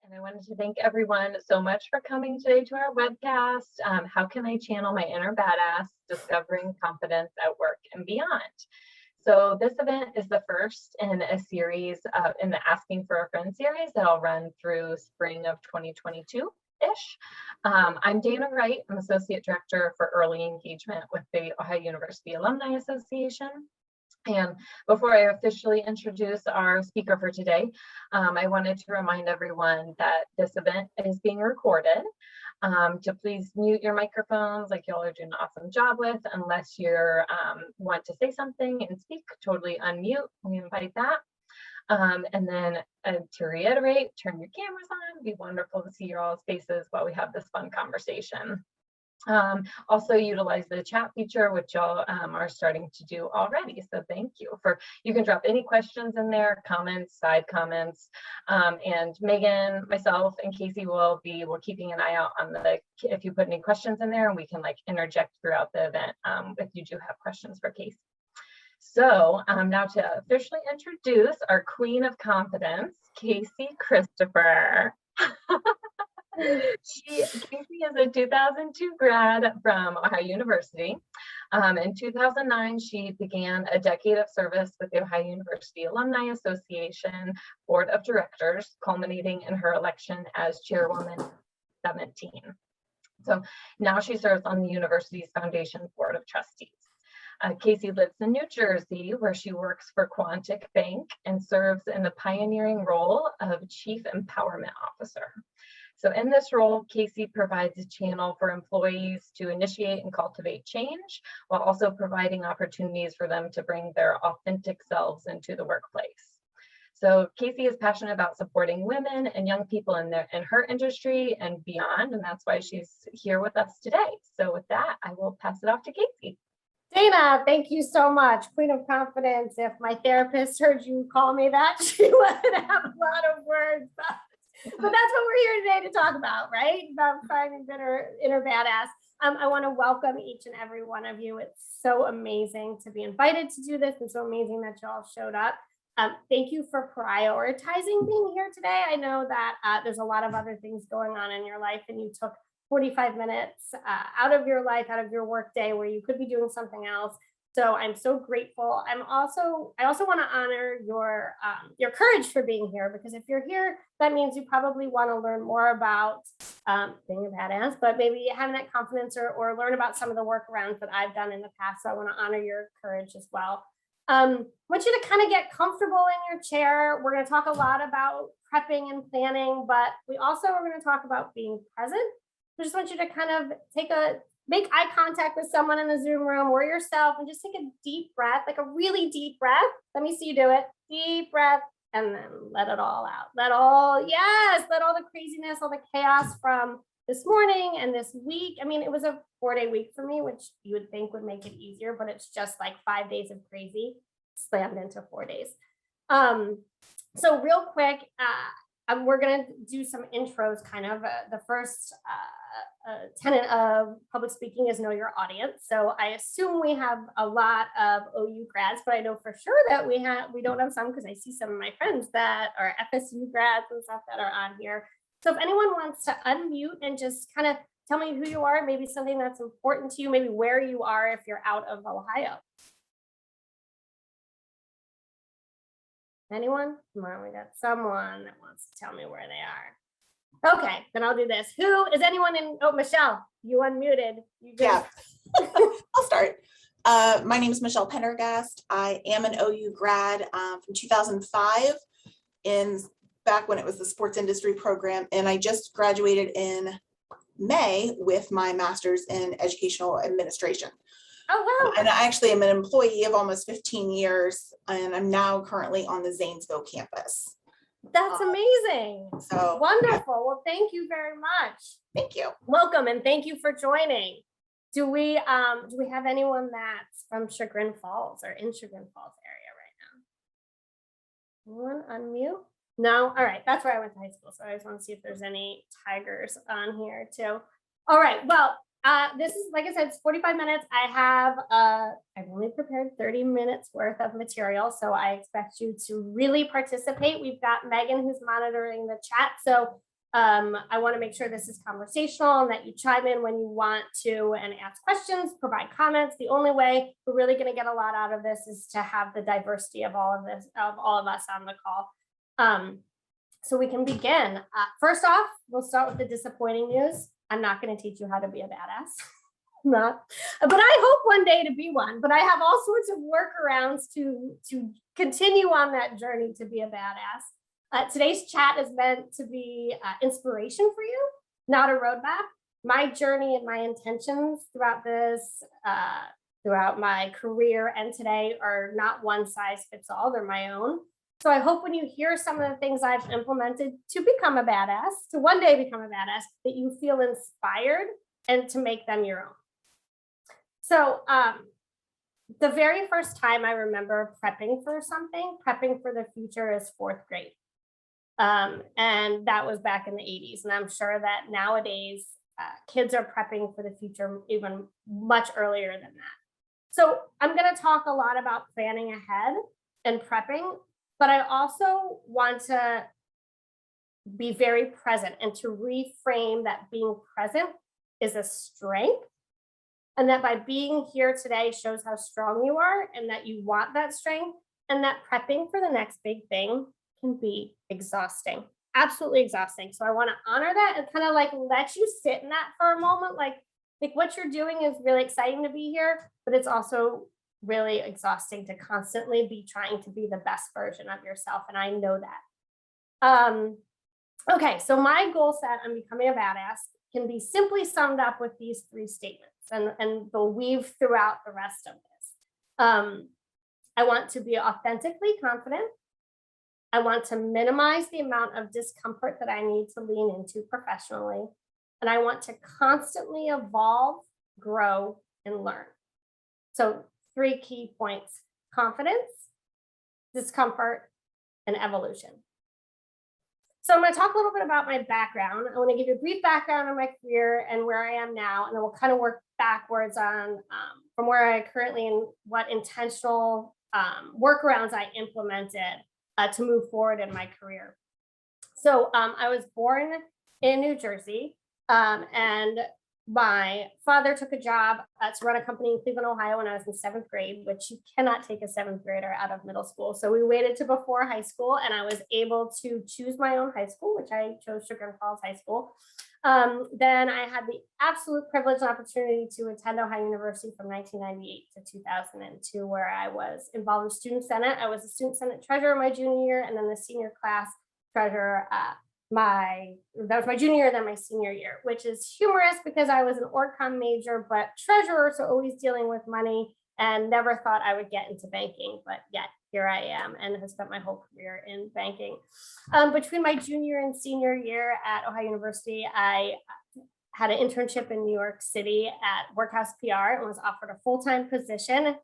And I wanted to thank everyone so much for coming today to our webcast. How can I channel my inner badass, discovering confidence at work and beyond? So this event is the first in a series in the Asking for a Friend series that I'll run through spring of 2022-ish. I'm Dana Wright. I'm Associate Director for Early Engagement with the Ohio University Alumni Association. And before I officially introduce our speaker for today, I wanted to remind everyone that this event is being recorded. To please mute your microphones like y'all are doing an awesome job with, unless you want to say something and speak, totally unmute. We invite that. And then to reiterate, turn your cameras on. It'd be wonderful to see your all's faces while we have this fun conversation. Also utilize the chat feature, which y'all are starting to do already. So thank you. You can drop any questions in there, comments, side comments, and Megan, myself, and Casey we're keeping an eye out on if you put any questions in there, and we can interject throughout the event if you do have questions for Casey. So now to officially introduce our Queen of Confidence, Casey Christopher. Casey is a 2002 grad from Ohio University. In 2009, she began a decade of service with the Ohio University Alumni Association Board of Directors, culminating in her election as chairwoman in 2017. So now she serves on the university's Foundation Board of Trustees. Casey lives in New Jersey, where she works for Quantic Bank and serves in the pioneering role of Chief Empowerment Officer. So in this role, Casey provides a channel for employees to initiate and cultivate change, while also providing opportunities for them to bring their authentic selves into the workplace. So Casey is passionate about supporting women and young people in her industry and beyond, and that's why she's here with us today. So with that, I will pass it off to Casey. Dana, thank you so much. Queen of Confidence. If my therapist heard you call me that, she would have a lot of words. But that's what we're here today to talk about, right? About finding inner badass. I want to welcome each and every one of you. It's so amazing to be invited to do this, and so amazing that y'all showed up. Thank you for prioritizing being here today. I know that there's a lot of other things going on in your life, and you took 45 minutes out of your life, out of your work day where you could be doing something else. So I'm so grateful. I also want to honor your courage for being here, because if you're here, that means you probably want to learn more about being a badass, but maybe having that confidence or learn about some of the workarounds that I've done in the past. So I want to honor your courage as well. I want you to kind of get comfortable in your chair. We're going to talk a lot about prepping and planning, but we also are going to talk about being present. I just want you to kind of make eye contact with someone in the Zoom room or yourself and just take a deep breath, like a really deep breath. Let me see you do it. Deep breath, and then let it all out. Let all the craziness, all the chaos from this morning and this week. I mean, it was a 4-day week for me, which you would think would make it easier, but it's just like 5 days of crazy slammed into 4 days. So real quick, we're going to do some intros, kind of. The first tenet of public speaking is know your audience. So I assume we have a lot of OU grads, but I know for sure that we don't have some, because I see some of my friends that are FSU grads and stuff that are on here. So if anyone wants to unmute and just kind of tell me who you are, maybe something that's important to you, maybe where you are if you're out of Ohio. Anyone? Come on, we got someone that wants to tell me where they are. Okay, then I'll do this. Who is anyone in? Oh, Michelle, you unmuted. Yeah, I'll start. My name is Michelle Pendergast. I am an OU grad from 2005, back when it was the sports industry program, and I just graduated in May with my master's in educational administration. Oh, wow. And I actually am an employee of almost 15 years, and I'm now currently on the Zanesville campus. That's amazing. So wonderful. Yeah. Well, thank you very much. Thank you. Welcome, and thank you for joining. Do we have anyone that's from Chagrin Falls or in Chagrin Falls area right now? Anyone unmute? No? All right. That's where I went to high school. So I just want to see if there's any Tigers on here too. All right. Well, this is, like I said, it's 45 minutes. I've only prepared 30 minutes worth of material, so I expect you to really participate. We've got Megan who's monitoring the chat. So I want to make sure this is conversational and that you chime in when you want to and ask questions, provide comments. The only way we're really going to get a lot out of this is to have the diversity of all of us on the call. So we can begin. First off, we'll start with the disappointing news. I'm not going to teach you how to be a badass. Not, but I hope one day to be one. But I have all sorts of workarounds to continue on that journey to be a badass. Today's chat is meant to be inspiration for you, not a roadmap. My journey and my intentions throughout this, throughout my career and today are not one size fits all. They're my own. So I hope when you hear some of the things I've implemented to become a badass, to one day become a badass, that you feel inspired and to make them your own. So the very first time I remember prepping for something, prepping for the future, is fourth grade. And that was back in the 80s. And I'm sure that nowadays kids are prepping for the future even much earlier than that. So I'm going to talk a lot about planning ahead and prepping, but I also want to be very present and to reframe that being present is a strength. And that by being here today shows how strong you are and that you want that strength, and that prepping for the next big thing can be exhausting, absolutely exhausting. So I want to honor that and kind of like let you sit in that for a moment. Like what you're doing is really exciting to be here, but it's also really exhausting to constantly be trying to be the best version of yourself. And I know that. Okay, so my goal set on becoming a badass can be simply summed up with these three statements. And they'll weave throughout the rest of this. I want to be authentically confident. I want to minimize the amount of discomfort that I need to lean into professionally. And I want to constantly evolve, grow, and learn. So 3 key points: confidence, discomfort, and evolution. So I'm going to talk a little bit about my background. I want to give you a brief background on my career and where I am now, and then we'll kind of work backwards on from where I currently and what intentional workarounds I implemented to move forward in my career. So I was born in New Jersey, and my father took a job to run a company in Cleveland, Ohio when I was in 7th grade, which you cannot take a 7th grader out of middle school. So we waited to before high school, and I was able to choose my own high school, which I chose Sugar Falls High School. Then I had the absolute privilege and opportunity to attend Ohio University from 1998 to 2002, where I was involved in Student Senate. I was a Student Senate treasurer my junior year, and then the senior class treasurer that was my junior year, then my senior year, which is humorous because I was an OrgCom major, but treasurer, so always dealing with money, and never thought I would get into banking, but yet here I am and have spent my whole career in banking. Between my junior and senior year at Ohio University, I had an internship in New York City at Workhouse PR and was offered a full-time position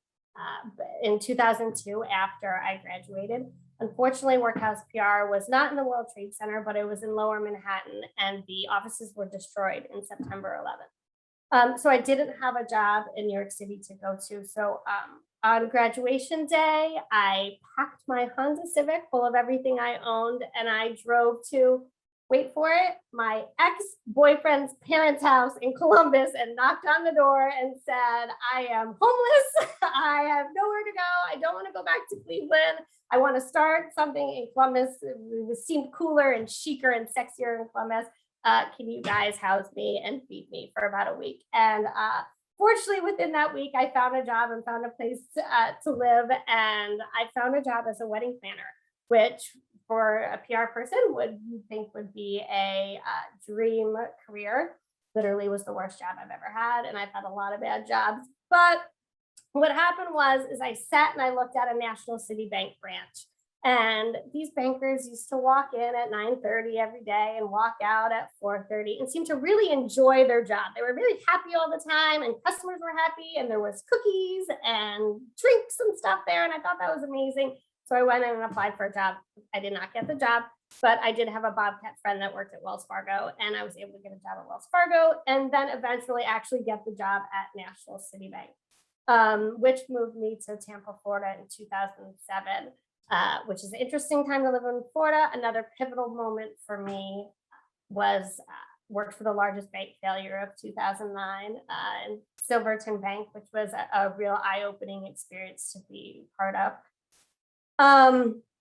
in 2002 after I graduated. Unfortunately, Workhouse PR was not in the World Trade Center, but it was in Lower Manhattan, and the offices were destroyed in September 11th. So I didn't have a job in New York City to go to. So on graduation day, I packed my Honda Civic full of everything I owned, and I drove to, wait for it, my ex-boyfriend's parents' house in Columbus and knocked on the door and said, I am homeless. I have nowhere to go. I don't want to go back to Cleveland. I want to start something in Columbus. It seemed cooler and chicer and sexier in Columbus. Can you guys house me and feed me for about a week? And fortunately, within that week, I found a job and found a place to live. And I found a job as a wedding planner, which for a PR person would be a dream career. Literally was the worst job I've ever had. And I've had a lot of bad jobs. But what happened was I sat and I looked at a National City Bank branch. And these bankers used to walk in at 9:30 every day and walk out at 4:30 and seemed to really enjoy their job. They were really happy all the time, and customers were happy, and there was cookies and drinks and stuff there. And I thought that was amazing. So I went in and applied for a job. I did not get the job, but I did have a Bobcat friend that worked at Wells Fargo, and I was able to get a job at Wells Fargo and then eventually actually get the job at National City Bank, which moved me to Tampa, Florida in 2007, which is an interesting time to live in Florida. Another pivotal moment for me worked for the largest bank failure of 2009, Silverton Bank, which was a real eye-opening experience to be part of.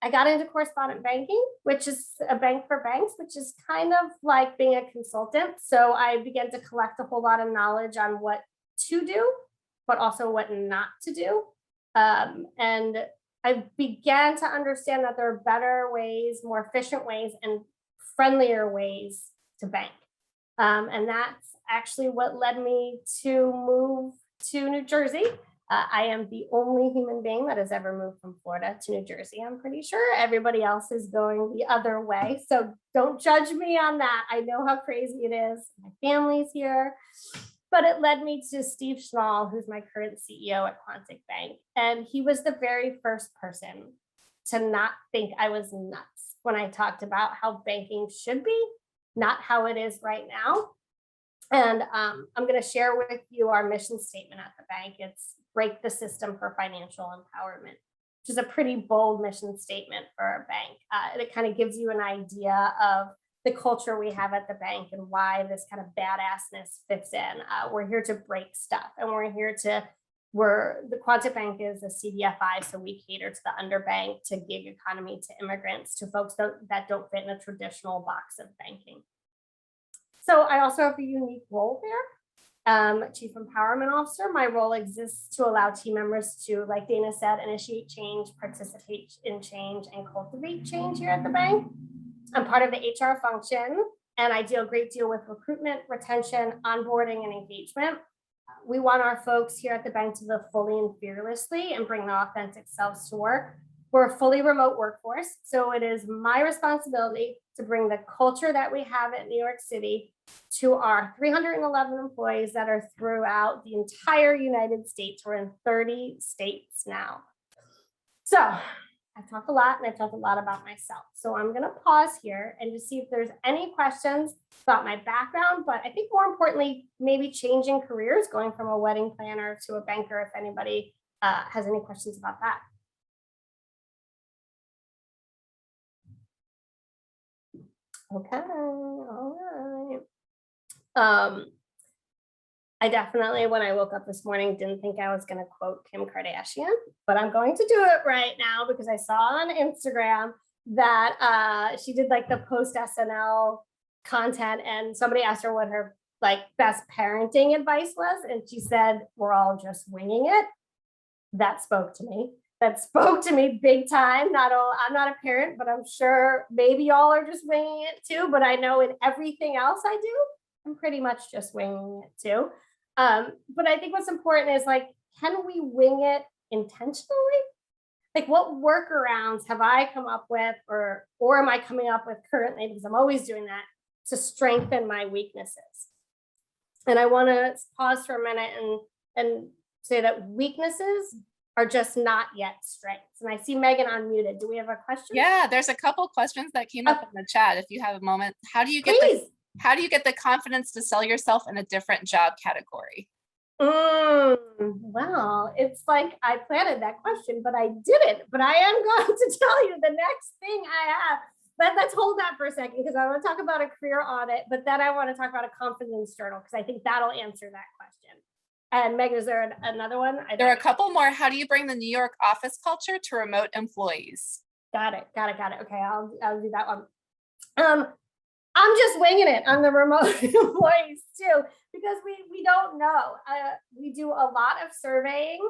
I got into correspondent banking, which is a bank for banks, which is kind of like being a consultant. So I began to collect a whole lot of knowledge on what to do, but also what not to do. And I began to understand that there are better ways, more efficient ways, and friendlier ways to bank. And that's actually what led me to move to New Jersey. I am the only human being that has ever moved from Florida to New Jersey. I'm pretty sure everybody else is going the other way. So don't judge me on that. I know how crazy it is. My family's here. But it led me to Steve Schnall, who's my current CEO at Quantic Bank. And he was the very first person to not think I was nuts when I talked about how banking should be, not how it is right now. And I'm going to share with you our mission statement at the bank. It's break the system for financial empowerment, which is a pretty bold mission statement for our bank. It kind of gives you an idea of the culture we have at the bank and why this kind of badassness fits in. We're here to break stuff, and the Quantic Bank is a CDFI, so we cater to the underbanked, to gig economy, to immigrants, to folks that don't fit in a traditional box of banking. So I also have a unique role there. Chief Empowerment Officer. My role exists to allow team members to, like Dana said, initiate change, participate in change, and cultivate change here at the bank. I'm part of the HR function, and I deal a great deal with recruitment, retention, onboarding, and engagement. We want our folks here at the bank to live fully and fearlessly and bring their authentic selves to work. We're a fully remote workforce, so it is my responsibility to bring the culture that we have at New York City to our 311 employees that are throughout the entire United States. We're in 30 states now. So I've talked a lot, and I've talked a lot about myself. So I'm going to pause here and just see if there's any questions about my background, but I think more importantly, maybe changing careers, going from a wedding planner to a banker, if anybody has any questions about that. Okay, all right. I definitely, when I woke up this morning, didn't think I was going to quote Kim Kardashian, but I'm going to do it right now because I saw on Instagram that she did like the post SNL content, and somebody asked her what her like best parenting advice was, and she said, "We're all just winging it." That spoke to me. That spoke to me big time. I'm not a parent, but I'm sure maybe y'all are just winging it too. But I know in everything else I do, I'm pretty much just winging it too. But I think what's important is like, can we wing it intentionally? Like, what workarounds have I come up with, or am I coming up with currently, because I'm always doing that, to strengthen my weaknesses? And I want to pause for a minute and say that weaknesses are just not yet strengths. And I see Megan unmuted. Do we have a question? Yeah, there's a couple questions that came up in the chat. If you have a moment, how do you get the confidence to sell yourself in a different job category? Well, it's like I planted that question, but I didn't. But I am going to tell you the next thing I have. But let's hold that for a second, because I want to talk about a career audit, but then I want to talk about a confidence journal, because I think that'll answer that question. And Meg, is there another one? There are a couple more. How do you bring the New York office culture to remote employees? Got it. Okay, I'll do that one. I'm just winging it on the remote employees too, because we don't know. We do a lot of surveying.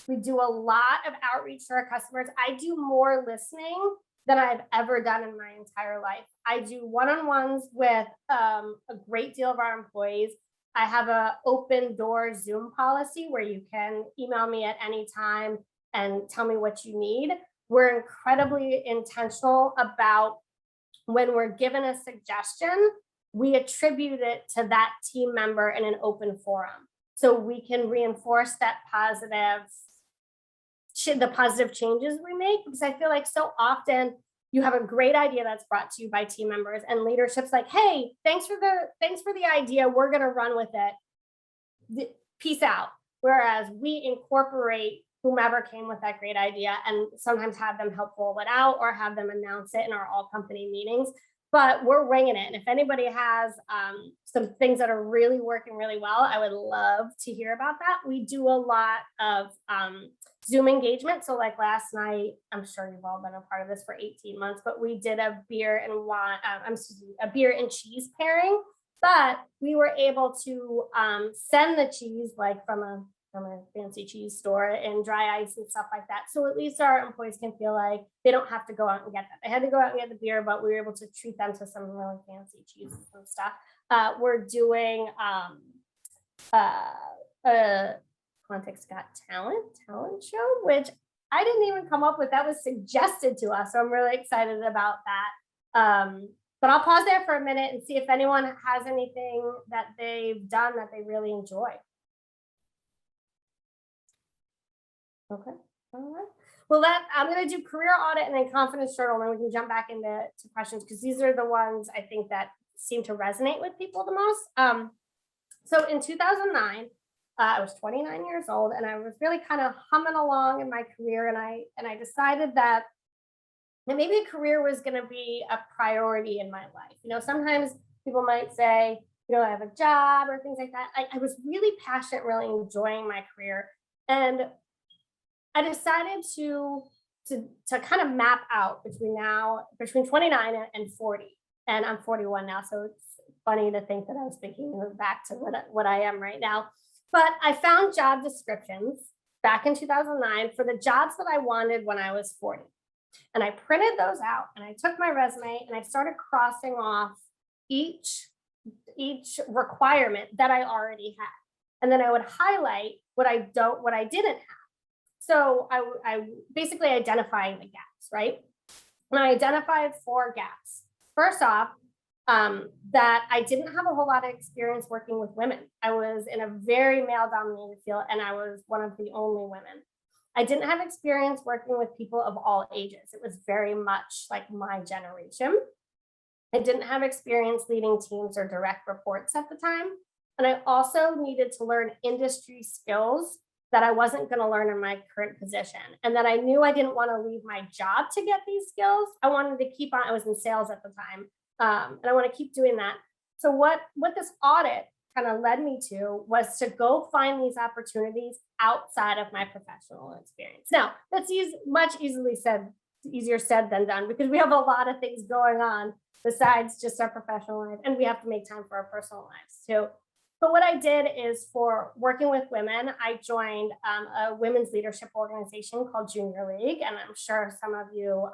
We do a lot of outreach to our customers. I do more listening than I've ever done in my entire life. I do one-on-ones with a great deal of our employees. I have an open door Zoom policy where you can email me at any time and tell me what you need. We're incredibly intentional about when we're given a suggestion, we attribute it to that team member in an open forum. So we can reinforce that the positive changes we make, because I feel like so often you have a great idea that's brought to you by team members, and leadership's like, "Hey, thanks for the idea. We're going to run with it. Peace out." Whereas we incorporate whomever came with that great idea and sometimes have them help roll it out or have them announce it in our all company meetings. but we're winging it. And if anybody has some things that are really working really well, I would love to hear about that. We do a lot of Zoom engagement. So like last night, I'm sure you've all been a part of this for 18 months, but we did a beer and wine, a beer and cheese pairing, but we were able to send the cheese like from a fancy cheese store and dry ice and stuff like that. So at least our employees can feel like they don't have to go out and get that. They had to go out and get the beer, but we were able to treat them to some really fancy cheeses and stuff. We're doing Context Got talent show, which I didn't even come up with. That was suggested to us. So I'm really excited about that. But I'll pause there for a minute and see if anyone has anything that they've done that they really enjoy. Okay. All right. Well, I'm going to do career audit and then confidence journal, and then we can jump back into questions because these are the ones I think that seem to resonate with people the most. So in 2009, I was 29 years old, and I was really kind of humming along in my career, and I decided that maybe a career was going to be a priority in my life. You know, sometimes people might say, you know, I have a job or things like that. I was really passionate, really enjoying my career, and I decided to kind of map out between 29 and 40, and I'm 41 now. So it's funny to think that I was thinking back to what I am right now. But I found job descriptions back in 2009 for the jobs that I wanted when I was 40. And I printed those out and I took my resume and I started crossing off each requirement that I already had. And then I would highlight what I didn't have. So I basically identifying the gaps, right? And I identified 4 gaps. First off, that I didn't have a whole lot of experience working with women. I was in a very male-dominated field, and I was one of the only women. I didn't have experience working with people of all ages. It was very much like my generation. I didn't have experience leading teams or direct reports at the time. And I also needed to learn industry skills that I wasn't going to learn in my current position. And that I knew I didn't want to leave my job to get these skills. I wanted to keep on, I was in sales at the time. And I want to keep doing that. So what this audit kind of led me to was to go find these opportunities outside of my professional experience. Now, that's easier said than done, because we have a lot of things going on besides just our professional life, and we have to make time for our personal lives too. But what I did is, for working with women, I joined a women's leadership organization called Junior League. And I'm sure some of you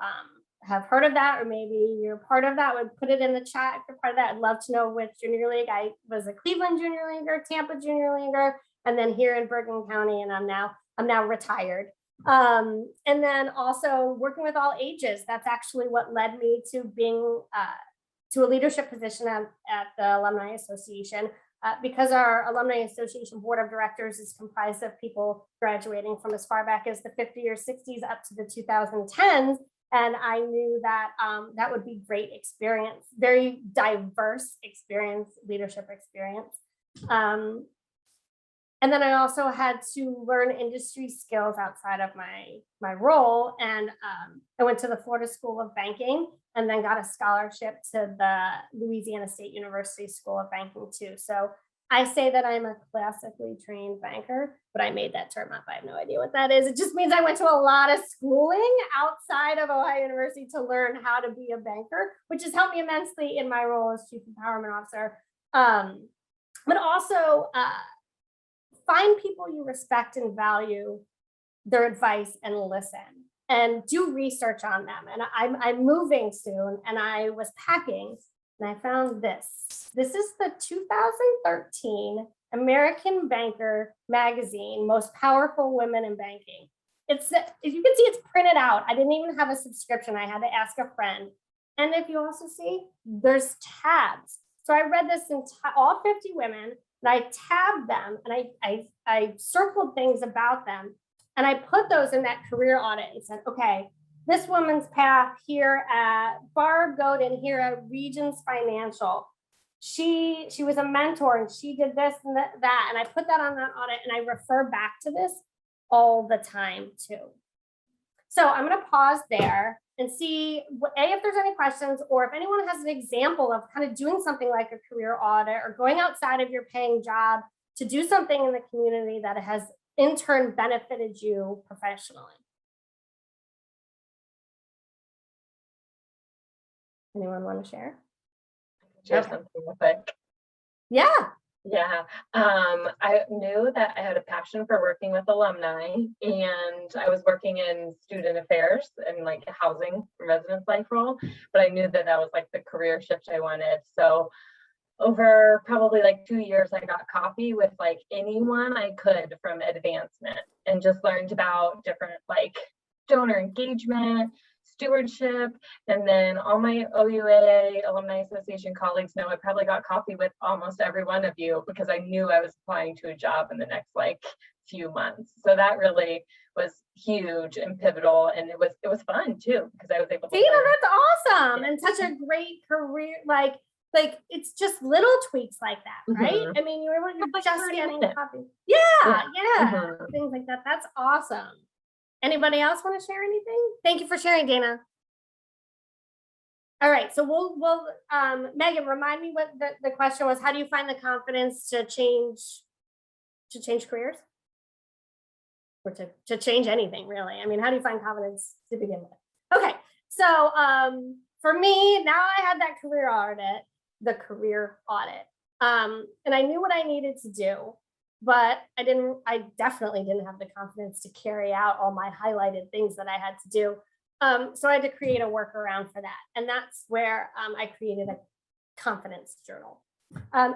have heard of that, or maybe you're part of that. Would put it in the chat if you're part of that. I'd love to know which Junior League. I was a Cleveland Junior Leaguer, Tampa Junior Leaguer, and then here in Bergen County, and I'm now retired. And then also working with all ages. That's actually what led me to being to a leadership position at the Alumni Association. Because our Alumni Association Board of Directors is comprised of people graduating from as far back as the 50s or 60s up to the 2010s. And I knew that that would be great experience, very diverse experience, leadership experience. And then I also had to learn industry skills outside of my role. And I went to the Florida School of Banking and then got a scholarship to the Louisiana State University School of Banking too. So I say that I'm a classically trained banker, but I made that term up. I have no idea what that is. It just means I went to a lot of schooling outside of Ohio University to learn how to be a banker, which has helped me immensely in my role as Chief Empowerment Officer. But also find people you respect and value their advice and listen, and do research on them. And I'm moving soon, and I was packing and I found this. This is the 2013 American Banker magazine, Most Powerful Women in Banking. If you can see, it's printed out. I didn't even have a subscription. I had to ask a friend. And if you also see, there's tabs. So I read this in all 50 women, and I tabbed them, and I circled things about them. And I put those in that career audit and said, okay, this woman's path here at Barb Godin, here at Regions Financial. She was a mentor, and she did this and that. And I put that on that audit, and I refer back to this all the time too. So I'm going to pause there and see if there's any questions, or if anyone has an example of kind of doing something like a career audit or going outside of your paying job to do something in the community that has in turn benefited you professionally. Anyone want to share? Share something real quick. Yeah. Yeah, I knew that I had a passion for working with alumni, and I was working in student affairs and like a housing residence life role, but I knew that that was like the career shift I wanted. So over probably like 2 years, I got coffee with like anyone I could from advancement, and just learned about different like donor engagement, stewardship, and then all my OUA Alumni Association colleagues know I probably got coffee with almost every one of you because I knew I was applying to a job in the next like few months. So that really was huge and pivotal, and it was fun too because I was able to See, learn. that's awesome. And such a great career, like it's just little tweaks like that, right? I mean, you're Like just 30 getting minutes. coffee. Yeah. Mhm. Things like that. That's awesome. Anybody else want to share anything? Thank you for sharing, Dana. All right, so we'll Megan, remind me what the question was. How do you find the confidence to change careers? Or to change anything, really? I mean, how do you find confidence to begin with? Okay, so for me, now I had that career audit, and I knew what I needed to do, but I definitely didn't have the confidence to carry out all my highlighted things that I had to do. So I had to create a workaround for that. And that's where I created a confidence journal.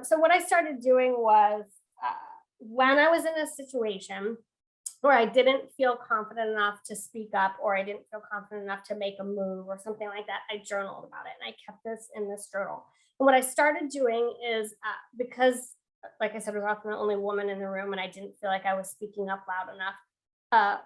So what I started doing was when I was in a situation where I didn't feel confident enough to speak up, or I didn't feel confident enough to make a move or something like that, I journaled about it, and I kept this in this journal. And what I started doing is because, like I said, I was often the only woman in the room, and I didn't feel like I was speaking up loud enough,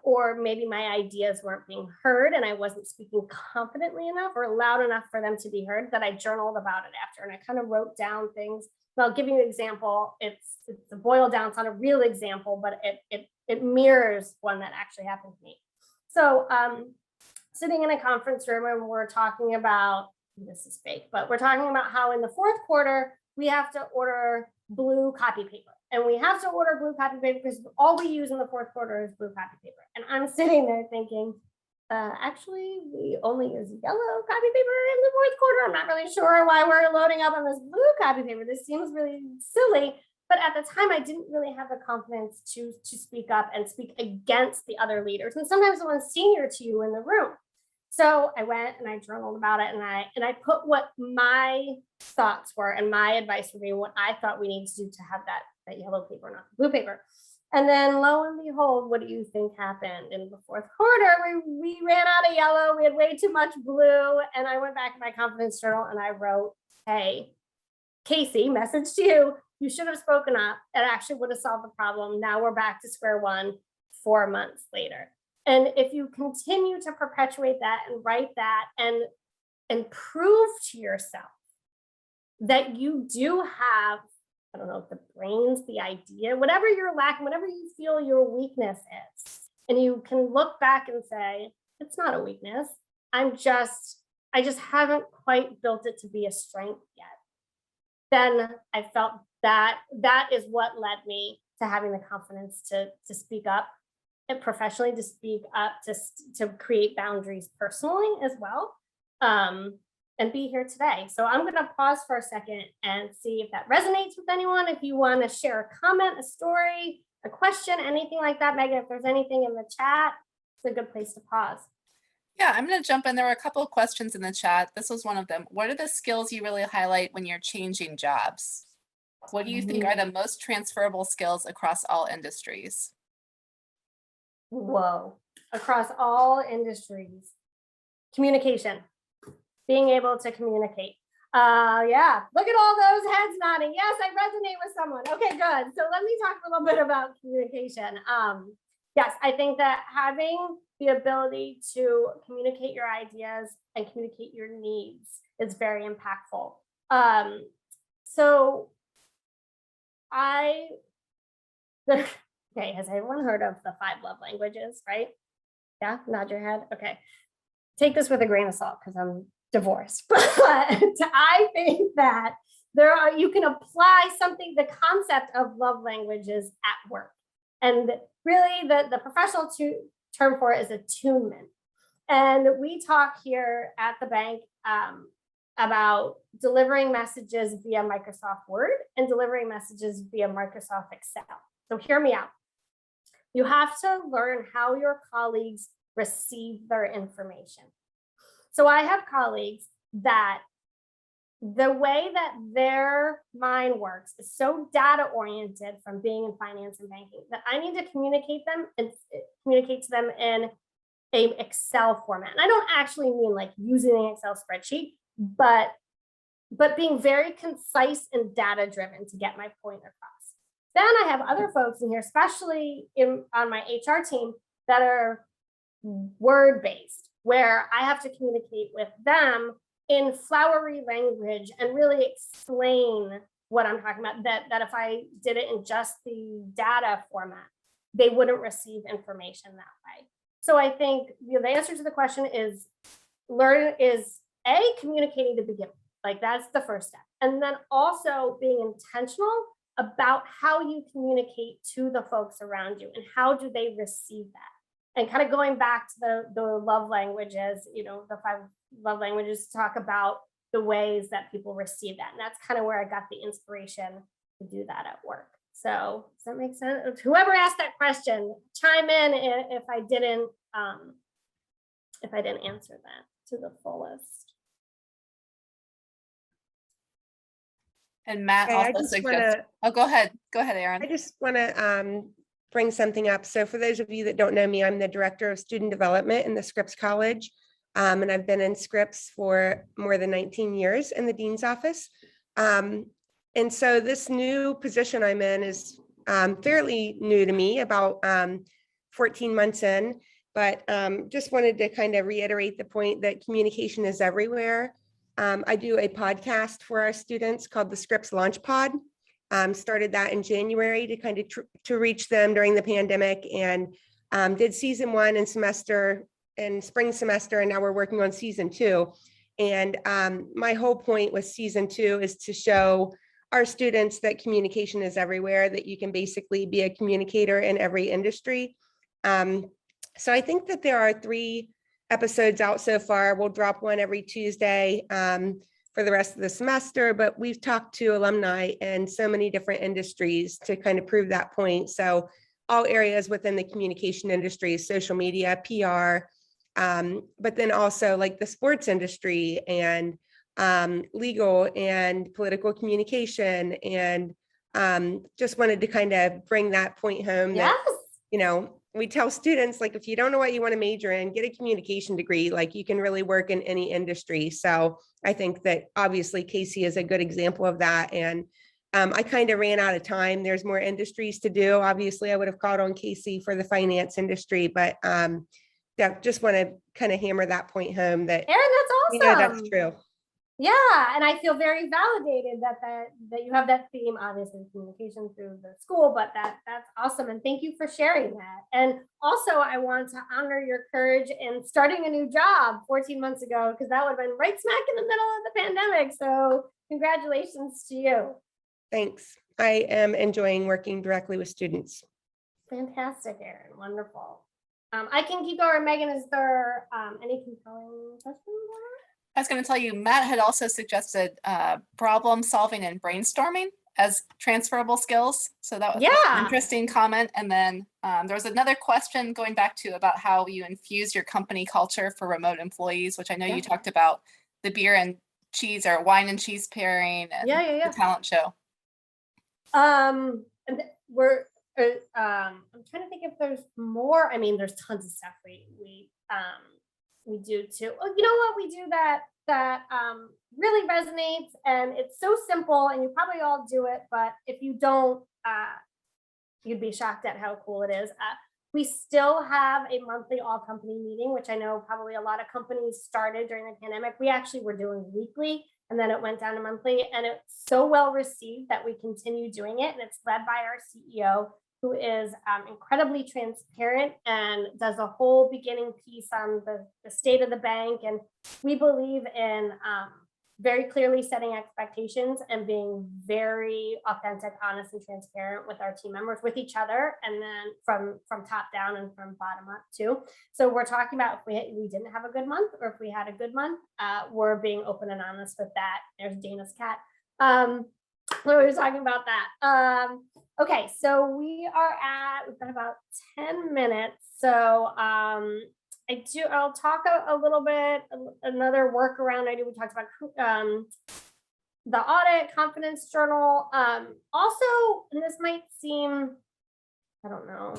or maybe my ideas weren't being heard and I wasn't speaking confidently enough or loud enough for them to be heard, that I journaled about it after, and I kind of wrote down things. I'll give you an example. It's a boiled down, it's not a real example, but it mirrors one that actually happened to me. So sitting in a conference room, and we're talking about, this is fake, but we're talking about how in the fourth quarter, we have to order blue copy paper. And we have to order blue copy paper because all we use in the fourth quarter is blue copy paper. And I'm sitting there thinking, actually, we only use yellow copy paper in the fourth quarter. I'm not really sure why we're loading up on this blue copy paper. This seems really silly. But at the time, I didn't really have the confidence to speak up and speak against the other leaders, and sometimes the ones senior to you in the room. So I went and I journaled about it, and I put what my thoughts were and my advice would be, what I thought we needed to do to have that yellow paper, not the blue paper. And then lo and behold, what do you think happened in the fourth quarter? We ran out of yellow. We had way too much blue. And I went back to my confidence journal and I wrote, hey, Casey, message to you. You should have spoken up. It actually would have solved the problem. Now we're back to square one 4 months later. And if you continue to perpetuate that and write that and prove to yourself that you do have, I don't know if the brains, the idea, whatever you're lacking, whatever you feel your weakness is, and you can look back and say, it's not a weakness. I just haven't quite built it to be a strength yet. Then I felt that is what led me to having the confidence to speak up and professionally, to speak up, to create boundaries personally as well, and be here today. So I'm going to pause for a second and see if that resonates with anyone. If you want to share a comment, a story, a question, anything like that, Megan, if there's anything in the chat, it's a good place to pause. Yeah, I'm going to jump in. There were a couple of questions in the chat. This was one of them. What are the skills you really highlight when you're changing jobs? What do you think are the most transferable skills across all industries? Whoa, across all industries. Communication, being able to communicate. Yeah, look at all those heads nodding. Yes, I resonate with someone. Okay, good. So let me talk a little bit about communication. Yes, I think that having the ability to communicate your ideas and communicate your needs is very impactful. Okay, has everyone heard of the 5 love languages, right? Yeah, nod your head. Okay. Take this with a grain of salt because I'm divorced. But I think that you can apply something, the concept of love languages at work. And really the professional term for it is attunement. And we talk here at the bank about delivering messages via Microsoft Word and delivering messages via Microsoft Excel. So hear me out. You have to learn how your colleagues receive their information. So I have colleagues that the way that their mind works is so data oriented from being in finance and banking that I need to communicate to them in a Excel format. And I don't actually mean like using an Excel spreadsheet, but being very concise and data driven to get my point across. Then I have other folks in here, especially on my HR team, that are word based, where I have to communicate with them in flowery language and really explain what I'm talking about, that if I did it in just the data format, they wouldn't receive information that way. So I think the answer to the question is communicating to begin with. Like that's the first step. And then also being intentional about how you communicate to the folks around you and how do they receive that. And kind of going back to the love languages, the 5 love languages, talk about the ways that people receive that. And that's kind of where I got the inspiration to do that at work. So does that make sense? Whoever asked that question, chime in if I didn't answer that to the fullest. And Matt Okay, also suggests, go ahead, Erin. I just want to bring something up. So for those of you that don't know me, I'm the Director of Student Development in the Scripps College. And I've been in Scripps for more than 19 years in the Dean's office. And so this new position I'm in is fairly new to me, about 14 months in, but just wanted to kind of reiterate the point that communication is everywhere. I do a podcast for our students called the Scripps Launch Pod. Started that in January to kind of to reach them during the pandemic, and did season 1 and spring semester, and now we're working on season 2. And my whole point with season 2 is to show our students that communication is everywhere, that you can basically be a communicator in every industry. So I think that there are 3 episodes out so far. We'll drop one every Tuesday for the rest of the semester, but we've talked to alumni in so many different industries to kind of prove that point. So all areas within the communication industry, social media, PR, but then also like the sports industry and legal and political communication. And just wanted to kind of bring that point home. Yes. That, we tell students, like, if you don't know what you want to major in, get a communication degree. Like, you can really work in any industry. So I think that obviously Casey is a good example of that. And I kind of ran out of time. There's more industries to do. Obviously, I would have called on Casey for the finance industry, but just want to kind of hammer that point home that Erin, that's awesome. that's true. Yeah, and I feel very validated that you have that theme, obviously communication through the school, but that's awesome. And thank you for sharing that. And also I want to honor your courage in starting a new job 14 months ago, because that would have been right smack in the middle of the pandemic. So congratulations to you. Thanks. I am enjoying working directly with students. Fantastic, Erin. Wonderful. I can keep going. Megan, is there any compelling questions? I was going to tell you, Matt had also suggested problem solving and brainstorming as transferable skills. So that was an interesting comment. And then there was another question going back to about how you infuse your company culture for remote employees, which I know you talked about the beer and cheese or wine and cheese pairing and the talent show. And we're I'm trying to think if there's more. I mean, there's tons of stuff we do too. Well, you know what, we do that really resonates, and it's so simple, and you probably all do it, but if you don't, you'd be shocked at how cool it is. We still have a monthly all company meeting, which I know probably a lot of companies started during the pandemic. We actually were doing weekly, and then it went down to monthly, and it's so well received that we continue doing it, and it's led by our CEO, who is incredibly transparent and does a whole beginning piece on the state of the bank. And we believe in very clearly setting expectations and being very authentic, honest, and transparent with our team members, with each other, and then from top down and from bottom up too. So we're talking about if we didn't have a good month, or if we had a good month, we're being open and honest with that. There's Dana's cat. We were talking about that. Okay, so we've got about 10 minutes. So I'll talk a little bit, another workaround I do. We talked about the audit, confidence journal. Also, and this might seem, I don't know,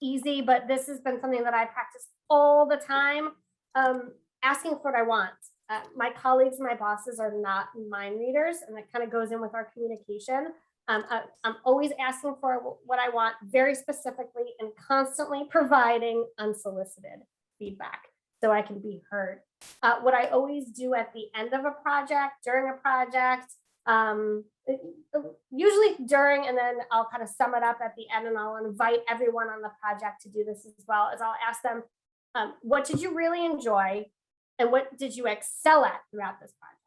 easy, but this has been something that I practice all the time, asking for what I want. My colleagues, my bosses are not mind readers, and that kind of goes in with our communication. I'm always asking for what I want very specifically and constantly providing unsolicited feedback so I can be heard. What I always do at the end of a project, during a project, usually during, and then I'll kind of sum it up at the end, and I'll invite everyone on the project to do this as well, as I'll ask them, what did you really enjoy? And what did you excel at throughout this project?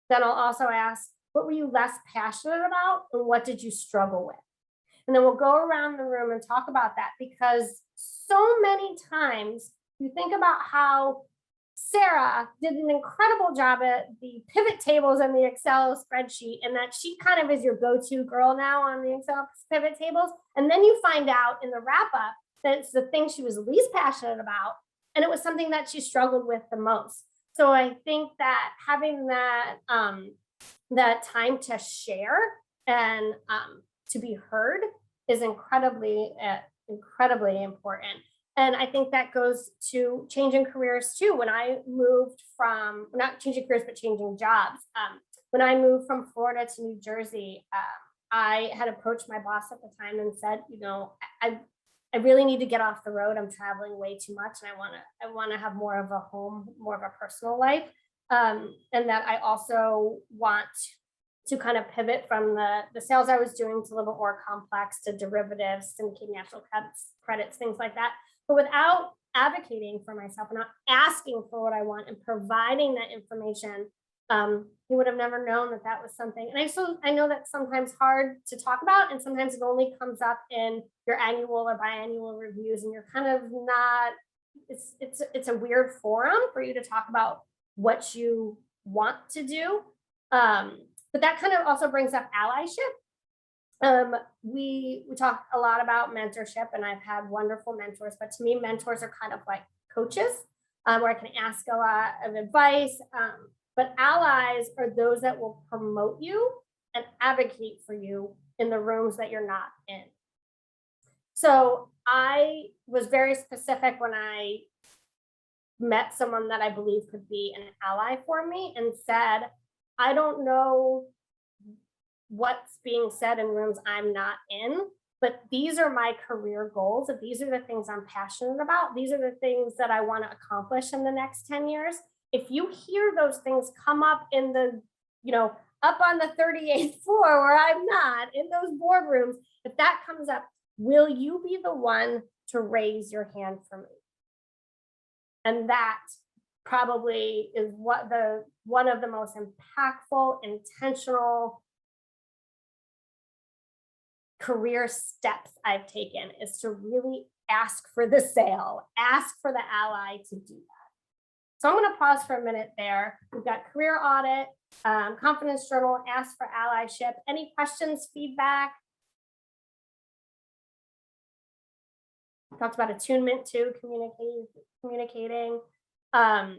Then I'll also ask, what were you less passionate about? And what did you struggle with? And then we'll go around the room and talk about that, because so many times you think about how Sarah did an incredible job at the pivot tables and the Excel spreadsheet, and that she kind of is your go-to girl now on the Excel pivot tables. And then you find out in the wrap up that it's the thing she was least passionate about, and it was something that she struggled with the most. So I think that having that that time to share and to be heard is incredibly important. And I think that goes to changing careers too. When I moved from, not changing careers, but changing jobs. When I moved from Florida to New Jersey, I had approached my boss at the time and said, you know, I really need to get off the road. I'm traveling way too much, and I want to have more of a home, more of a personal life. And that I also want to kind of pivot from the sales I was doing to a little more complex, to derivatives, syndicated national credits, things like that. But without advocating for myself and not asking for what I want and providing that information, he would have never known that that was something. And I know that's sometimes hard to talk about, and sometimes it only comes up in your annual or biannual reviews, and you're kind of not, it's a weird forum for you to talk about what you want to do. But that kind of also brings up allyship. We talk a lot about mentorship, and I've had wonderful mentors, but to me, mentors are kind of like coaches, where I can ask a lot of advice. But allies are those that will promote you and advocate for you in the rooms that you're not in. So I was very specific when I met someone that I believe could be an ally for me, and said, I don't know what's being said in rooms I'm not in, but these are my career goals. If these are the things I'm passionate about, these are the things that I want to accomplish in the next 10 years. If you hear those things come up in the, up on the 38th floor where I'm not, in those boardrooms, if that comes up, will you be the one to raise your hand for me? And that probably is one of the most impactful, intentional career steps I've taken, is to really ask for the sale, ask for the ally to do that. So I'm going to pause for a minute there. We've got career audit, confidence journal, ask for allyship. Any questions, feedback? Talked about attunement too, communicating. I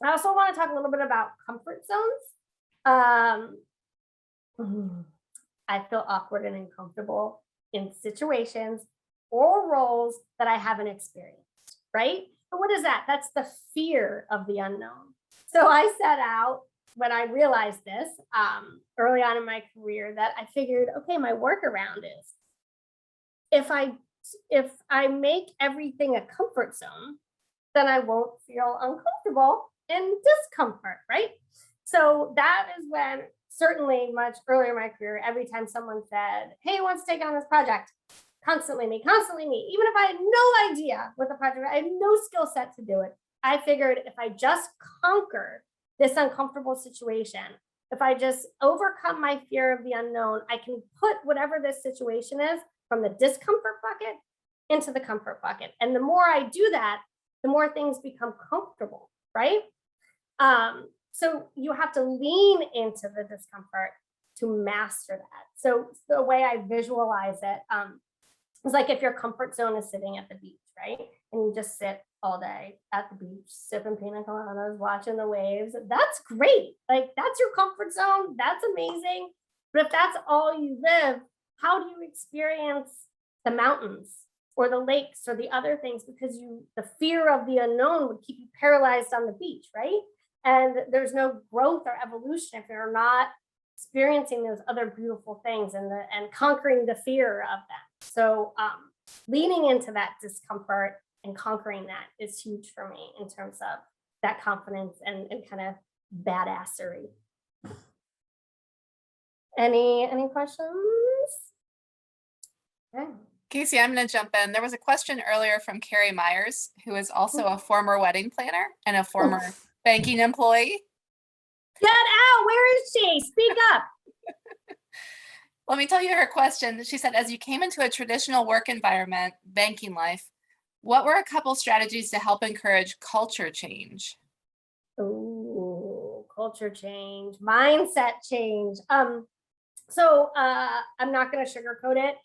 also want to talk a little bit about comfort zones. I feel awkward and uncomfortable in situations or roles that I haven't experienced, right? But what is that? That's the fear of the unknown. So I set out, when I realized this early on in my career, that I figured, okay, my workaround is if I make everything a comfort zone, then I won't feel uncomfortable and discomfort, right? So that is when, certainly much earlier in my career, every time someone said, hey, who wants to take on this project? Constantly me. Even if I had no idea what the project, I had no skill set to do it. I figured if I just conquer this uncomfortable situation, if I just overcome my fear of the unknown, I can put whatever this situation is from the discomfort bucket into the comfort bucket. And the more I do that, the more things become comfortable, right? So you have to lean into the discomfort to master that. So the way I visualize it is like if your comfort zone is sitting at the beach, right? And you just sit all day at the beach, sipping pina coladas, watching the waves. That's great. Like that's your comfort zone. That's amazing. But if that's all you live, how do you experience the mountains or the lakes or the other things? Because the fear of the unknown would keep you paralyzed on the beach, right? And there's no growth or evolution if you're not experiencing those other beautiful things and conquering the fear of them. So leaning into that discomfort and conquering that is huge for me in terms of that confidence and kind of badassery. Any questions? Okay. Casey, I'm going to jump in. There was a question earlier from Carrie Myers, who is also a former wedding planner and a former banking employee. Get out! Where is she? Speak up. Let me tell you her question. She said, as you came into a traditional work environment, banking life, what were a couple strategies to help encourage culture change? Oh, culture change, mindset change. So I'm not going to sugarcoat it.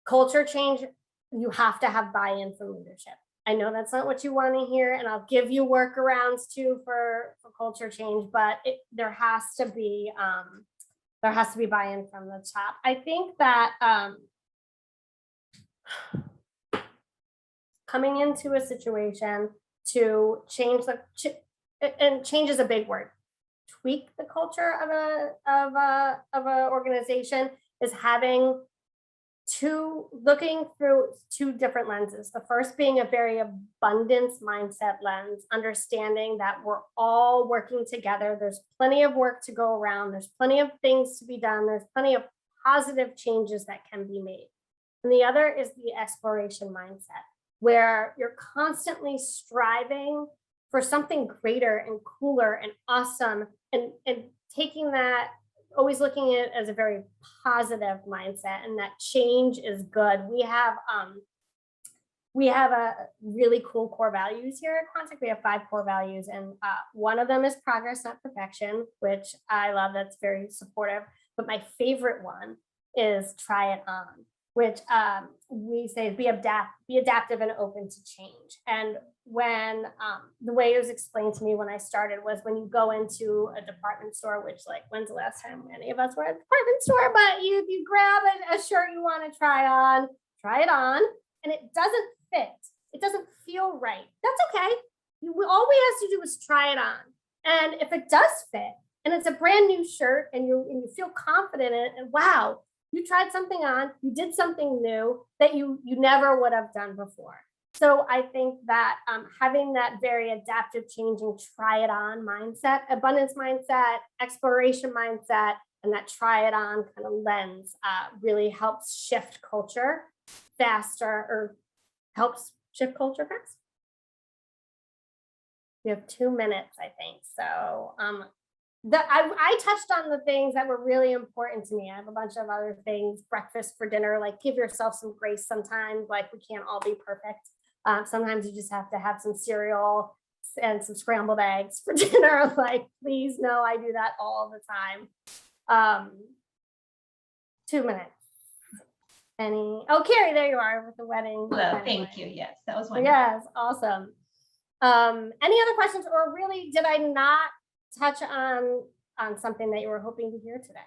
Culture change, you have to have buy-in from leadership. I know that's not what you want to hear, and I'll give you workarounds too for culture change, but there has to be buy-in from the top. I think that coming into a situation to change and change is a big word. Tweak the culture of a organization is looking through two different lenses. The first being a very abundance mindset lens, understanding that we're all working together. There's plenty of work to go around. There's plenty of things to be done. There's plenty of positive changes that can be made. And the other is the exploration mindset, where you're constantly striving for something greater and cooler and awesome, and taking that, always looking at it as a very positive mindset, and that change is good. We have a really cool core values here at Quantic. We have 5 core values, and one of them is progress, not perfection, which I love. That's very supportive. But my favorite one is try it on, which we say be adaptive and open to change. And when the way it was explained to me when I started was when you go into a department store, which like when's the last time any of us were at a department store, but you grab a shirt you want to try it on, and it doesn't fit. It doesn't feel right. That's okay. All we have to do is try it on. And if it does fit and it's a brand new shirt and you feel confident in it, and wow, you tried something on, you did something new that you never would have done before. So I think that having that very adaptive, changing, try it on mindset, abundance mindset, exploration mindset, and that try it on kind of lens really helps shift culture faster, or helps shift culture fast. We have 2 minutes, I think. So I touched on the things that were really important to me. I have a bunch of other things, breakfast for dinner, like give yourself some grace sometimes, like we can't all be perfect. Sometimes you just have to have some cereal and some scrambled eggs for dinner. Like, please, no, I do that all the time. 2 minutes. Carrie, there you are with the wedding. Hello, thank you. Yes, that was wonderful. Yes, awesome. Any other questions, or really did I not touch on something that you were hoping to hear today?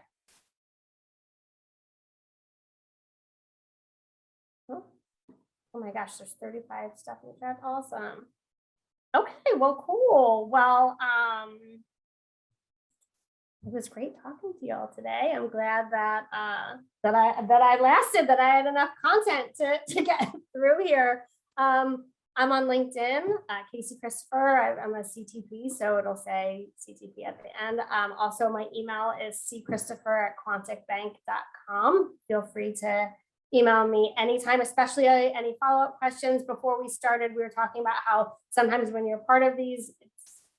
Oh my gosh, there's 35 stuff in the chat. Awesome. Okay, well, cool. Well, it was great talking to you all today. I'm glad that that I lasted, that I had enough content to get through here. I'm I'm on LinkedIn, Casey Christopher. I'm a CTP, so it'll say CTP at the end. Also, my email is cchristopher@quanticbank.com. Feel free to email me anytime, especially any follow-up questions. Before we started, we were talking about how sometimes when you're part of these,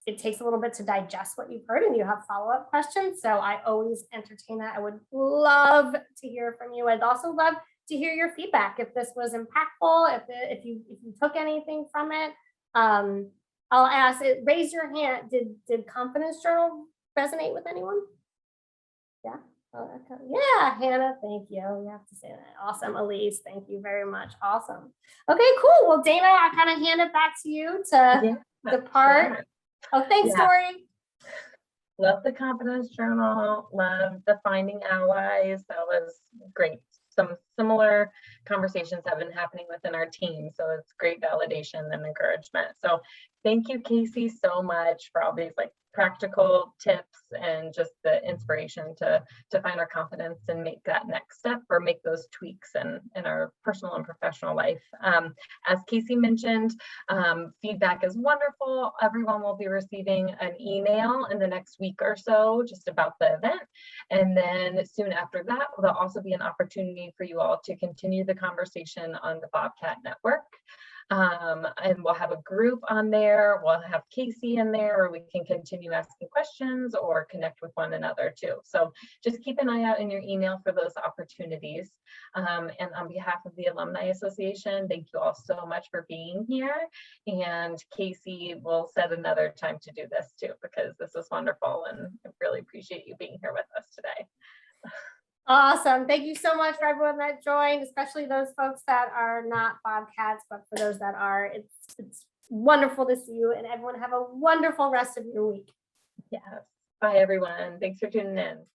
it takes a little bit to digest what you've heard and you have follow-up questions. So I always entertain that. I would love to hear from you. I'd also love to hear your feedback. If this was impactful, if you took anything from it, I'll ask it, raise your hand. Did Confidence Journal resonate with anyone? Yeah. Oh, okay. Yeah, Hannah, thank you. You have to say that. Awesome. Elise, thank you very much. Awesome. Okay, cool. Well, Dana, I kind of hand it back to you to depart. Sure. Oh, thanks, Yeah. Dory. Love the Confidence Journal, love the Finding Allies. That was great. Some similar conversations have been happening within our team. So it's great validation and encouragement. So thank you, Casey, so much for all these like practical tips and just the inspiration to find our confidence and make that next step or make those tweaks in our personal and professional life. As Casey mentioned, feedback is wonderful. Everyone will be receiving an email in the next week or so just about the event. And then soon after that, there'll also be an opportunity for you all to continue the conversation on the Bobcat Network. And we'll have a group on there. We'll have Casey in there, or we can continue asking questions or connect with one another too. So just keep an eye out in your email for those opportunities. And on behalf of the Alumni Association, thank you all so much for being here. And Casey will set another time to do this too, because this is wonderful and I really appreciate you being here with us today. Awesome. Thank you so much for everyone that joined, especially those folks that are not Bobcats, but for those that are, it's wonderful to see you, and everyone have a wonderful rest of your week. Yes. Bye, everyone. Thanks for tuning in.